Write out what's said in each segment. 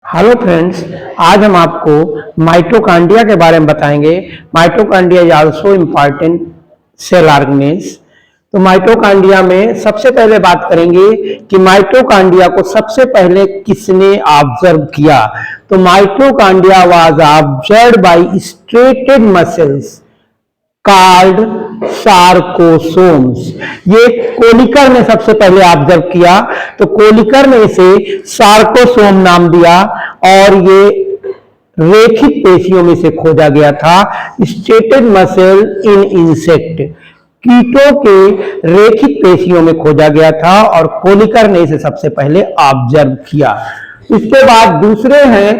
Hello friends, आज हम आपको माइटोकॉन्ड्रिया के बारे में बताएंगे। Mitochondria is also important cell organelles. तो माइटोकॉन्ड्रिया में सबसे पहले बात करेंगे कि माइटोकॉन्ड्रिया को सबसे पहले किसने ऑब्जर्व किया। तो mitochondria was observed by striated muscles called sarcosomes. ये कोलिकर ने सबसे पहले ऑब्जर्व किया, तो कोलिकर ने इसे सार्कोसोम नाम दिया और ये रेखित पेशियों में से खोजा गया था। स्टेटेड मसल इन इंसेक्ट, कीटों के रेखित पेशियों में खोजा गया था और कोलिकर ने इसे सबसे पहले ऑब्जर्व किया। इसके बाद दूसरे हैं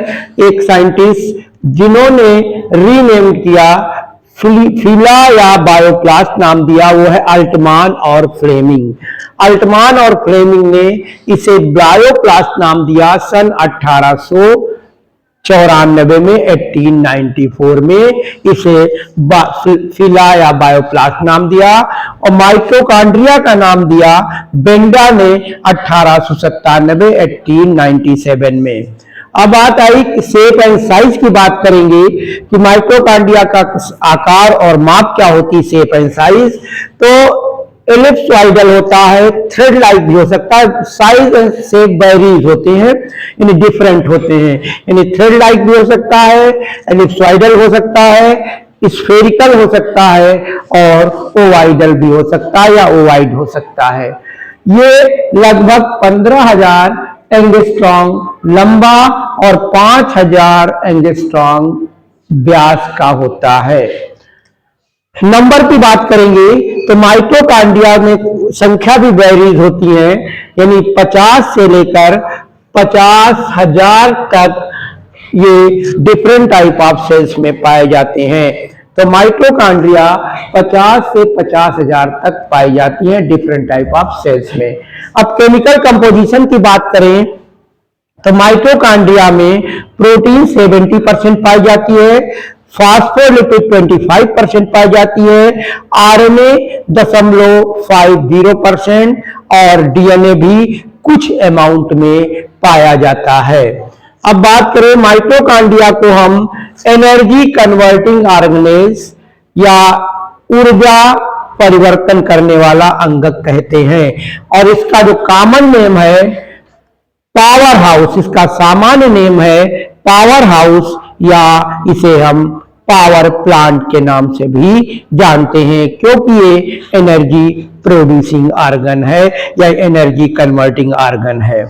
एक साइंटिस्ट जिन्होंने रीनेम किया, फीला या बायोप्लास्ट नाम दिया, वो है अल्टमान और फ्लेमिंग। अल्टमान और फ्लेमिंग ने इसे बायोप्लास्ट नाम दिया सन 1894 में, 1894 में इसे फीला या बायोप्लास्ट नाम दिया और माइटोकॉन्ड्रिया का नाम दिया बेंडा ने 1897 1897 में। अब बात आई कि शेप एंड साइज की बात करेंगे कि माइटोकॉन्ड्रिया का आकार और माप क्या होती है। शेप एंड साइज तो एलिप्सॉइडल होता है, थ्रेड लाइक भी हो सकता है। साइज एंड शेप वेरीज होते हैं, यानी डिफरेंट होते हैं, यानी थ्रेड लाइक भी हो सकता है, एलिप्सॉइडल हो सकता है, स्फेरिकल हो सकता है और ओवाइडल भी हो सकता है या ओवाइड हो सकता है। ये लगभग 15,000 एंगस्ट्रॉन्ग लंबा और 5,000 एंगस्ट्रॉन्ग व्यास का होता है। नंबर की बात करेंगे तो माइटोकॉन्ड्रिया में संख्या भी वेरीज होती है, यानी 50 से लेकर 50,000 तक ये डिफरेंट टाइप ऑफ सेल्स में पाए जाते हैं। तो माइटोकॉन्ड्रिया 50 से 50,000 तक पाई जाती है डिफरेंट टाइप ऑफ सेल्स में। अब केमिकल कंपोजिशन की बात करें तो माइटोकॉन्ड्रिया में प्रोटीन 70% पाई जाती है, फास्फोलिपिड 25% पाई जाती है, आरएनए 0.50% और डीएनए भी कुछ अमाउंट में पाया जाता है। अब बात करें माइटोकॉन्ड्रिया को हम एनर्जी कन्वर्टिंग ऑर्गेनेल्स या ऊर्जा परिवर्तन करने वाला अंगक कहते हैं और इसका जो कॉमन नेम है पावर हाउस, इसका सामान्य नेम है पावर हाउस या इसे हम पावर प्लांट के नाम से भी जानते हैं, क्योंकि ये एनर्जी प्रोड्यूसिंग ऑर्गन है या एनर्जी कन्वर्टिंग ऑर्गन है।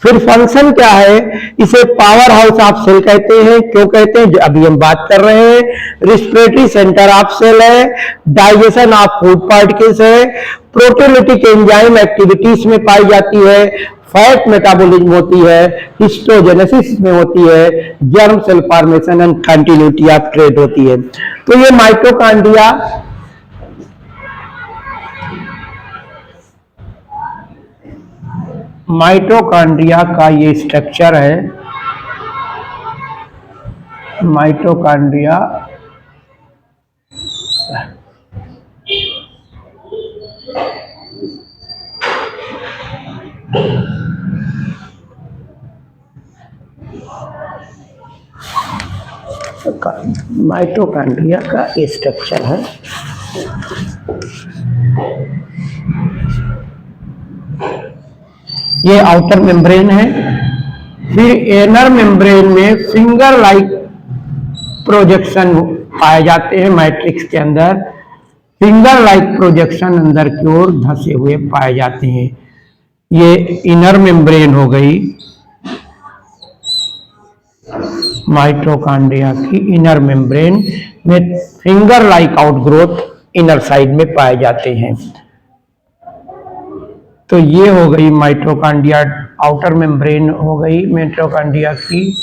फिर फंक्शन क्या है, इसे पावर हाउस ऑफ सेल कहते हैं। क्यों कहते हैं, जो अभी हम बात कर रहे हैं, रिस्पिरेटरी सेंटर ऑफ सेल है, डाइजेशन ऑफ फूड पार्टिकल्स है, प्रोटीओलिटिक एंजाइम एक्टिविटीज में पाई जाती है, फैट मेटाबॉलिज्म होती है, हिस्टोजेनेसिस में होती है, germ cell formation and continuity of trait होती है। तो ये माइटोकॉन्ड्रिया का ये स्ट्रक्चर है। माइटोकॉन्ड्रिया माइटोकॉन्ड्रिया का स्ट्रक्चर है। ये आउटर मेम्ब्रेन है, फिर इनर मेम्ब्रेन में फिंगर लाइक प्रोजेक्शन पाए जाते हैं। मैट्रिक्स के अंदर फिंगर लाइक प्रोजेक्शन अंदर की ओर धंसे हुए पाए जाते हैं। ये इनर मेम्ब्रेन हो गई माइटोकॉन्ड्रिया की। इनर मेम्ब्रेन में finger like outgrowth inner side में पाए जाते हैं। तो ये हो गई माइटोकॉन्ड्रिया, आउटर मेम्ब्रेन हो गई माइटोकॉन्ड्रिया की।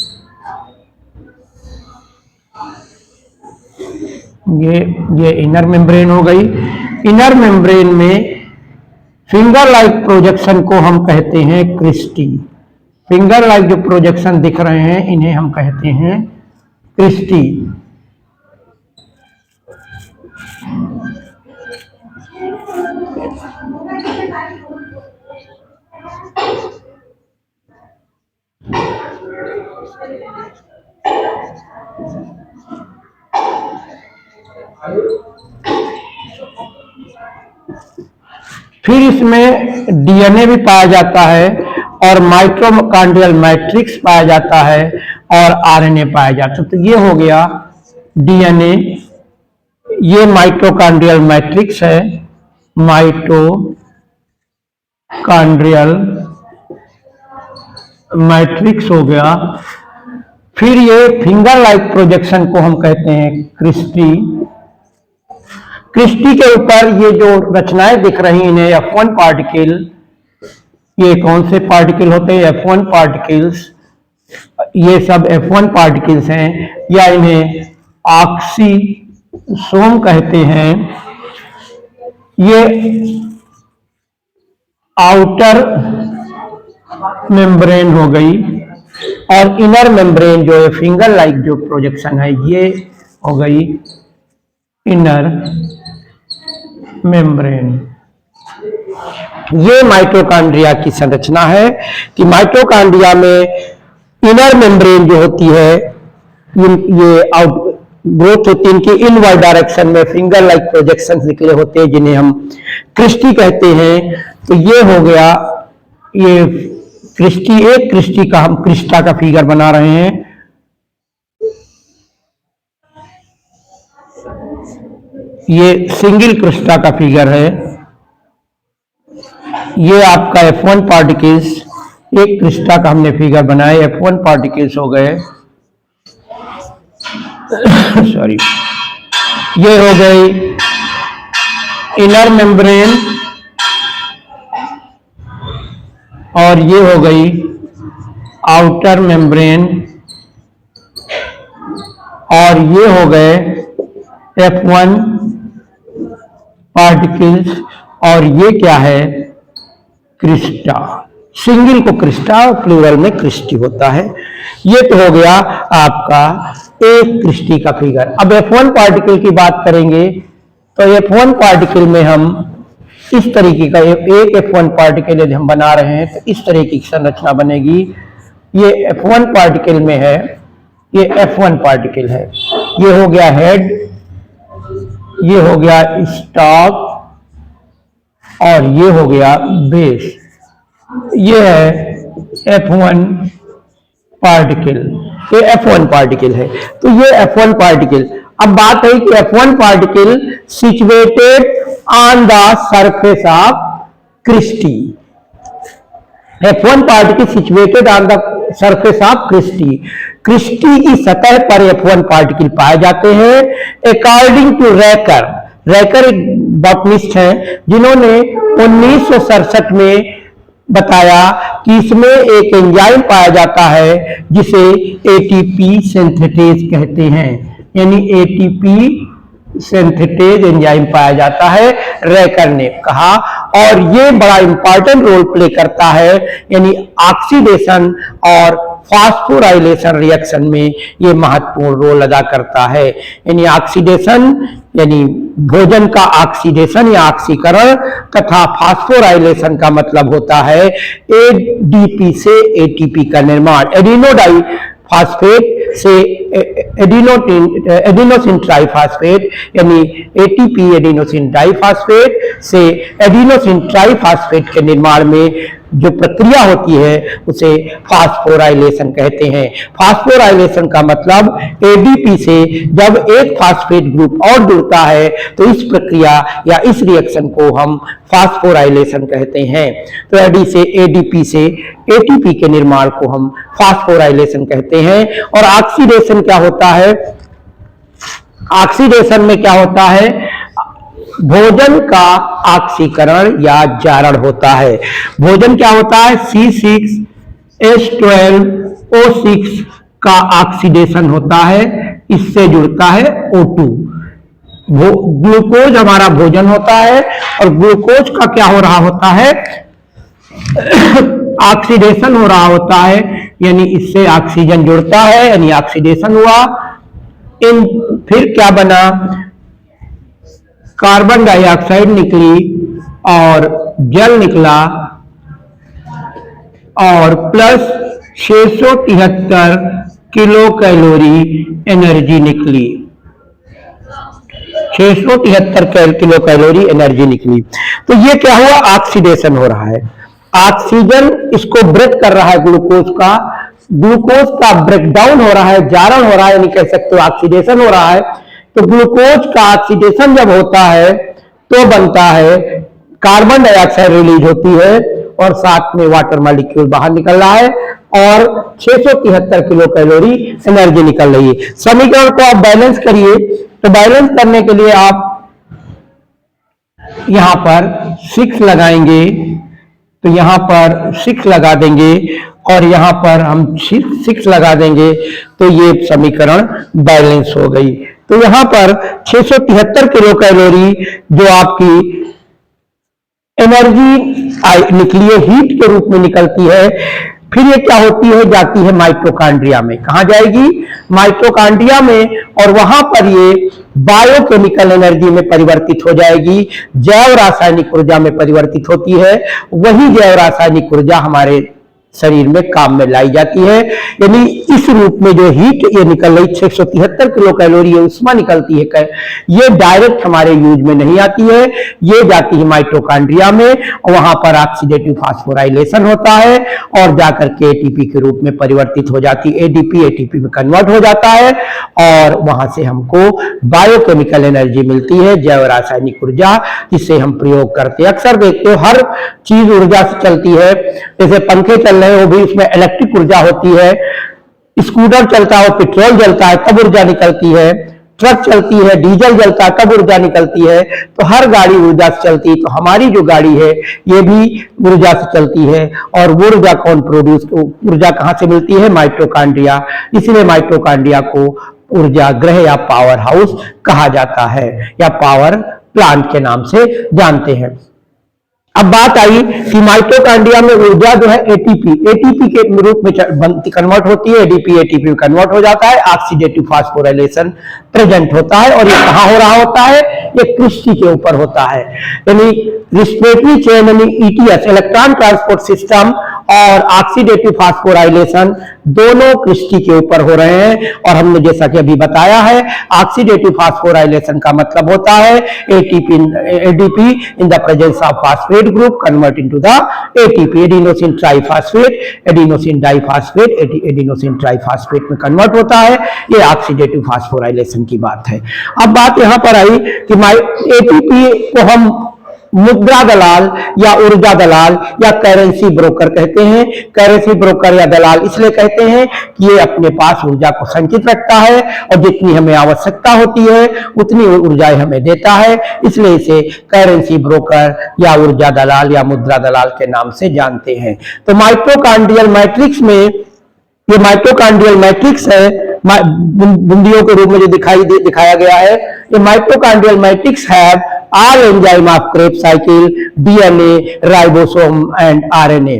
ये इनर मेम्ब्रेन हो गई। इनर मेम्ब्रेन में फिंगर लाइक प्रोजेक्शन को हम कहते हैं क्रिस्टी। फिंगर लाइक जो प्रोजेक्शन दिख रहे हैं इन्हें हम कहते हैं क्रिस्टी। फिर इसमें डीएनए भी पाया जाता है और माइटोकॉन्ड्रियल मैट्रिक्स पाया जाता है और आरएनए पाया जाता है। तो ये हो गया डीएनए, ये माइटोकॉन्ड्रियल मैट्रिक्स है, माइटोकॉन्ड्रियल मैट्रिक्स हो गया। फिर ये फिंगर लाइक प्रोजेक्शन को हम कहते हैं क्रिस्टी। क्रिस्टी के ऊपर ये जो रचनाएं दिख रही हैं F1 पार्टिकल, ये कौन से पार्टिकल होते हैं? F1 पार्टिकल्स, ये सब F1 पार्टिकल्स हैं, या इन्हें ऑक्सीसोम कहते हैं। ये आउटर मेम्ब्रेन हो गई और इनर मेम्ब्रेन जो है फिंगर लाइक जो प्रोजेक्शन है ये हो गई इनर मेम्ब्रेन। ये माइटोकॉन्ड्रिया की संरचना है कि माइटोकॉन्ड्रिया में इनर मेम्ब्रेन जो होती है ये आउट ग्रोथ होती है, इनकी इनवर्ड डायरेक्शन में फिंगर लाइक प्रोजेक्शन निकले होते हैं जिन्हें हम क्रिस्टी कहते हैं। तो ये हो गया ये क्रिस्टी, एक क्रिस्टी का हम क्रिस्टा का फिगर बना रहे हैं। ये सिंगल क्रिस्टा का फिगर है। ये आपका F1 पार्टिकल्स, एक क्रिस्टा का हमने फिगर बनाया, F1 पार्टिकल्स हो गए। सॉरी, ये हो गई इनर मेम्ब्रेन और ये हो गई आउटर मेम्ब्रेन और ये हो गए F1 पार्टिकल्स और ये क्या है? क्रिस्टा। सिंगल को क्रिस्टा और प्लूरल में क्रिस्टी होता है। ये तो हो गया आपका एक क्रिस्टी का फिगर। अब F1 पार्टिकल की बात करेंगे तो F1 पार्टिकल में हम इस तरीके का एक F1 पार्टिकल यदि हम बना रहे हैं तो इस तरीके की संरचना बनेगी। ये F1 पार्टिकल में है, ये F1 पार्टिकल है। ये हो गया हेड, ये हो गया स्टॉक और ये हो गया बेस। ये है F1 पार्टिकल, ये F1 पार्टिकल है। तो ये F1 पार्टिकल। अब बात है कि F1 particle situated on the surface of cristae. F1 particle situated on the surface of cristae. Cristae की सतह पर F1 पार्टिकल पाए जाते हैं। अकॉर्डिंग टू रैकर, रैकर एक बॉटनिस्ट हैं जिन्होंने 1967 में बताया कि इसमें एक एंजाइम पाया जाता है जिसे एटीपी सिंथेटेज कहते हैं, यानी एटीपी सिंथेटेज एंजाइम पाया जाता है, रैकर ने कहा। और ये बड़ा इंपॉर्टेंट रोल प्ले करता है, यानी ऑक्सीडेशन और फास्फोराइलेशन रिएक्शन में ये महत्वपूर्ण रोल अदा करता है। यानी ऑक्सीडेशन यानी भोजन का ऑक्सीडेशन या ऑक्सीकरण तथा फास्फोराइलेशन का मतलब होता है एडीपी से एटीपी का निर्माण। एडिनोडाई फास्फेट से एडिनोसिन ट्राइफॉस्फेट यानी एटीपी एडिनोसिन डाइफॉस्फेट से एडिनोसिन ट्राइफॉस्फेट के निर्माण में जो प्रक्रिया होती है उसे फास्फोराइलेशन कहते हैं। फास्फोराइलेशन का मतलब एडीपी से जब एक फास्फेट ग्रुप और जुड़ता है तो इस प्रक्रिया या इस रिएक्शन को हम फास्फोराइलेशन कहते हैं। तो एडीपी से एटीपी के निर्माण को हम फास्फोराइलेशन कहते हैं। और ऑक्सीडेशन क्या होता है? ऑक्सीडेशन में क्या होता है? भोजन का ऑक्सीकरण या जारण होता है। भोजन क्या होता है? C6H12O6 का ऑक्सीडेशन होता है, इससे जुड़ता है O2। ग्लूकोज हमारा भोजन होता है और ग्लूकोज का क्या हो रहा होता है? ऑक्सीडेशन हो रहा होता है, यानी इससे ऑक्सीजन जुड़ता है, यानी ऑक्सीडेशन हुआ। फिर क्या बना? कार्बन डाइऑक्साइड निकली और जल निकला और प्लस 673 किलो कैलोरी एनर्जी निकली। 673 किलो कैलोरी एनर्जी निकली। तो ये क्या हुआ, ऑक्सीडेशन हो रहा है, ऑक्सीजन इसको ब्रेक कर रहा है, ग्लूकोज का ब्रेकडाउन हो रहा है, जारण हो रहा है, यानी कह सकते हो ऑक्सीडेशन हो रहा है। तो ग्लूकोज का ऑक्सीडेशन जब होता है तो बनता है कार्बन डाइऑक्साइड रिलीज होती है और साथ में वाटर मॉलिक्यूल बाहर निकल रहा है और 673 किलो कैलोरी एनर्जी निकल रही है। समीकरण को आप बैलेंस करिए, तो बैलेंस करने के लिए आप यहां पर 6 लगाएंगे, तो यहां पर 6 लगा देंगे और यहां पर हम 6 लगा देंगे, तो ये समीकरण बैलेंस हो गई। तो यहां पर 673 किलो कैलोरी जो आपकी एनर्जी निकली है, हीट के रूप में निकलती है, फिर ये क्या होती है, जाती है माइटोकॉन्ड्रिया में। कहां जाएगी, माइटोकॉन्ड्रिया में, और वहां पर ये बायोकेमिकल एनर्जी में परिवर्तित हो जाएगी, जैव रासायनिक ऊर्जा में परिवर्तित होती है। वही जैव रासायनिक ऊर्जा हमारे शरीर में काम में लाई जाती है। यानी इस रूप में जो हीट ये निकल रही 673 किलो कैलोरी है, उष्मा निकलती है, ये डायरेक्ट हमारे यूज में नहीं आती है, ये जाती है माइटोकॉन्ड्रिया में, और वहां पर ऑक्सीडेटिव फास्फोराइलेशन होता है और जाकर के एटीपी के रूप में परिवर्तित हो जाती है, एडीपी एटीपी में कन्वर्ट हो जाता है और वहां से हमको बायोकेमिकल एनर्जी मिलती है, जैव रासायनिक ऊर्जा, जिसे हम प्रयोग करते हैं। अक्सर देखते हो हर चीज ऊर्जा से चलती है, जैसे पंखे चल रहे हैं वो भी उसमें इलेक्ट्रिक ऊर्जा होती है, स्कूटर चलता है पेट्रोल जलता है तब ऊर्जा निकलती है, ट्रक चलती है डीजल जलता है तब ऊर्जा निकलती है। तो हर गाड़ी ऊर्जा से चलती है, तो हमारी जो गाड़ी है ये भी ऊर्जा से चलती है। और वो ऊर्जा ऊर्जा कहां से मिलती है, माइटोकॉन्ड्रिया, इसलिए माइटोकॉन्ड्रिया को ऊर्जा ग्रह या पावर हाउस कहा जाता है, या पावर प्लांट के नाम से जानते हैं। अब बात आई कि माइटोकॉन्ड्रिया में ऊर्जा जो है एटीपी के रूप में कन्वर्ट होती है, एडीपी एटीपी में कन्वर्ट हो जाता है, ऑक्सीडेटिव फास्फोराइलेशन प्रेजेंट होता है। और ये कहां हो रहा होता है, ये क्रिस्टी के ऊपर होता है, यानी रिस्पिरेटरी चेन यानी ईटीएस, इलेक्ट्रॉन ट्रांसपोर्ट सिस्टम, और ऑक्सीडेटिव फास्फोराइलेशन दोनों क्रिस्टी के ऊपर हो रहे हैं। और हमने जैसा कि अभी बताया है, ऑक्सीडेटिव फास्फोराइलेशन का मतलब होता है ATP ADP in the presence of phosphate group convert into the ATP, adenosine triphosphate, adenosine diphosphate, adenosine triphosphate में कन्वर्ट होता है। ये ऑक्सीडेटिव फास्फोराइलेशन की बात है। अब बात यहां पर आई कि एटीपी को हम मुद्रा दलाल या ऊर्जा दलाल या करेंसी ब्रोकर कहते हैं। करेंसी ब्रोकर या दलाल इसलिए कहते हैं कि ये अपने पास ऊर्जा को संचित रखता है और जितनी हमें आवश्यकता होती है उतनी ऊर्जा हमें देता है, इसलिए इसे करेंसी ब्रोकर या ऊर्जा दलाल या मुद्रा दलाल के नाम से जानते हैं। तो माइटोकॉन्ड्रियल मैट्रिक्स में, ये माइटोकॉन्ड्रियल मैट्रिक्स है, बूंदियों के रूप में जो दिखाया गया है, ये माइटोकॉन्ड्रियल मैट्रिक्स है all enzyme of Krebs cycle, DNA, ribosome and RNA.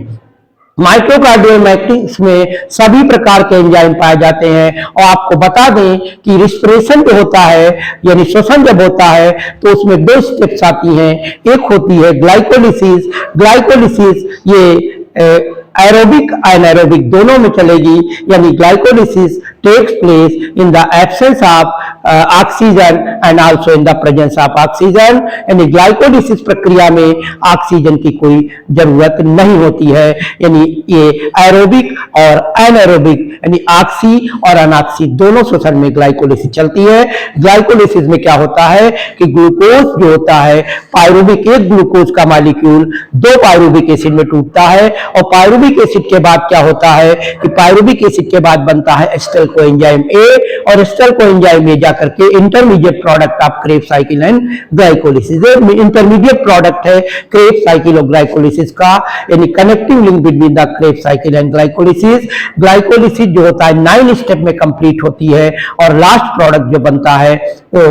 Mitochondrial matrix में सभी प्रकार के एंजाइम पाए जाते हैं। और आपको बता दें कि रिस्पिरेशन जो होता है यानी श्वसन जब होता है तो उसमें 2 स्टेप्स आती हैं। एक होती है ग्लाइकोलिसिस, ग्लाइकोलिसिस ये एरोबिक एनारोबिक दोनों में चलेगी, यानी glycolysis takes place in the absence of oxygen and also in the presence of oxygen, यानी ग्लाइकोलिसिस प्रक्रिया में ऑक्सीजन की कोई जरूरत नहीं होती है। यानी ये एरोबिक और एनारोबिक यानी ऑक्सी और अनऑक्सी दोनों श्वसन में ग्लाइकोलिसिस चलती है। ग्लाइकोलिसिस में क्या होता है कि ग्लूकोज जो होता है, पायरुविक एक ग्लूकोज का मॉलिक्यूल 2 पायरुविक एसिड में टूटता है, और पायरुविक एसिड के बाद क्या होता है कि पायरुविक एसिड के बाद बनता है एस्टर कोएंजाइम ए, और एस्टर कोएंजाइम ए जाकर के intermediate product of Krebs cycle and glycolysis, intermediate product है क्रेब्स साइकिल और ग्लाइकोलिसिस का, यानी connecting link between the Krebs cycle and glycolysis. Glycolysis जो होता है 9 स्टेप में कंप्लीट होती है, और लास्ट प्रोडक्ट जो बनता है वो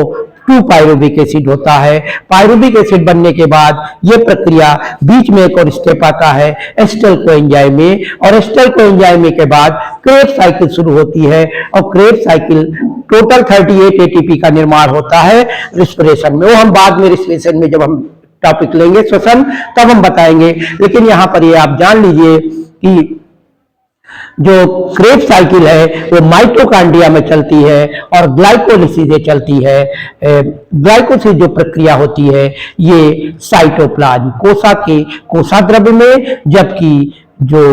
2 पायरुविक एसिड होता है। पायरुविक एसिड बनने के बाद ये प्रक्रिया बीच में एक और स्टेप आता है एस्टर कोएंजाइम में, और एस्टर कोएंजाइम के बाद क्रेब्स साइकिल शुरू होती है, और क्रेब्स साइकिल टोटल 38 एटीपी का निर्माण होता है रिस्पिरेशन में। वो हम बाद में रिस्पिरेशन में जब हम टॉपिक लेंगे श्वसन तब हम बताएंगे, लेकिन यहां पर ये आप जान लीजिए कि जो क्रेब्स साइकिल है वो माइटोकांड्रिया में चलती है और ग्लाइकोलिसिस से चलती है। ग्लाइकोलिसिस जो प्रक्रिया होती है ये साइटोप्लाज्म कोसा द्रव्य में, जबकि जो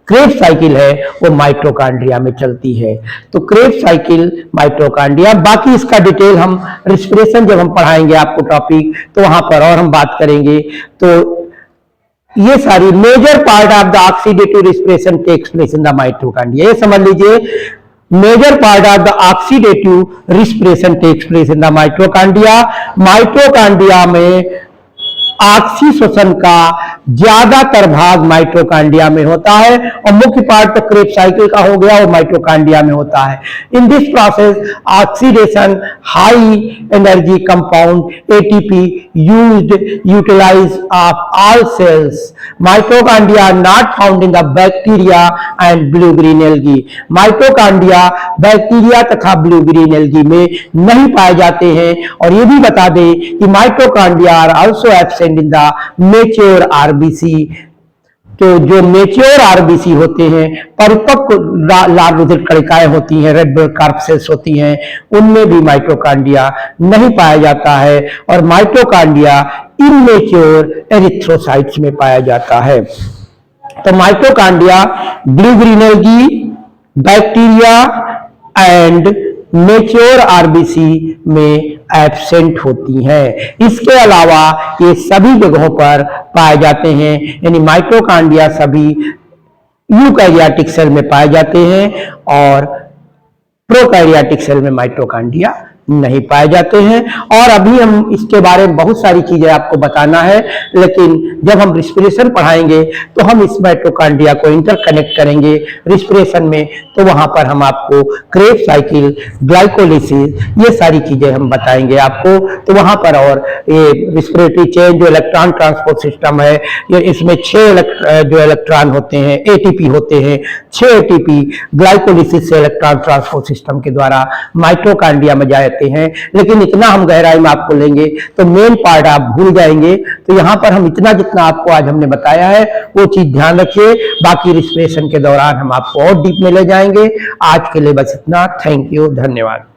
क्रेब्स साइकिल है वो माइटोकांड्रिया में चलती है। तो क्रेब्स साइकिल माइटोकांड्रिया, बाकी इसका डिटेल हम रिस्पिरेशन जब हम पढ़ाएंगे आपको टॉपिक तो वहां पर और हम बात करेंगे। तो ये सारी major part of the oxidative respiration takes place in the mitochondria. ये समझ लीजिए major part of the oxidative respiration takes place in the mitochondria. Mitochondria में ऑक्सीश्वसन का ज्यादातर भाग माइटोकांड्रिया में होता है और मुख्य पार्ट तो क्रेब्स साइकिल का हो गया वो माइटोकांड्रिया में होता है। In this process oxidation high energy compound ATP utilize of all cells. Mitochondria not found in the bacteria and blue green algae. Mitochondria bacteria तथा ब्लू ग्रीन एल्गी में नहीं पाए जाते हैं। और ये भी बता दें कि mitochondria are also absent in the mature RBC. तो जो मैच्योर आरबीसी होते हैं, परिपक्व लाल रुधिर कणिकाएं होती हैं, रेड ब्लड कॉर्पसेल्स होती हैं, उनमें भी माइटोकांड्रिया नहीं पाया जाता है और माइटोकांड्रिया इमेच्योर एरिथ्रोसाइट्स में पाया जाता है। तो mitochondria blue green algae, bacteria and mature RBC में एब्सेंट होती हैं। इसके अलावा ये सभी जगहों पर पाए जाते हैं, यानी माइटोकांड्रिया सभी यूकैरियोटिक सेल में पाए जाते हैं और प्रोकैरियोटिक सेल में माइटोकांड्रिया नहीं पाए जाते हैं। और अभी हम इसके बारे में बहुत सारी चीजें आपको बताना है, लेकिन जब हम रिस्पिरेशन पढ़ाएंगे तो हम इस माइटोकांड्रिया को इंटरकनेक्ट करेंगे रिस्पिरेशन में। तो वहां पर हम आपको क्रेब्स साइकिल, ग्लाइकोलिसिस, ये सारी चीजें हम बताएंगे आपको। तो वहां पर और ये रिस्पिरेटरी चेन जो इलेक्ट्रॉन ट्रांसपोर्ट सिस्टम है, ये इसमें 6 जो इलेक्ट्रॉन होते हैं, एटीपी होते हैं, 6 एटीपी ग्लाइकोलिसिस से इलेक्ट्रॉन ट्रांसपोर्ट सिस्टम के द्वारा माइटोकांड्रिया में जाए हैं। लेकिन इतना हम गहराई में आपको लेंगे तो मेन पार्ट आप भूल जाएंगे। तो यहां पर हम इतना जितना आपको आज हमने बताया है वो चीज ध्यान रखिए, बाकी रिस्पिरेशन के दौरान हम आपको और डीप में ले जाएंगे। आज के लिए बस इतना। थैंक यू, धन्यवाद।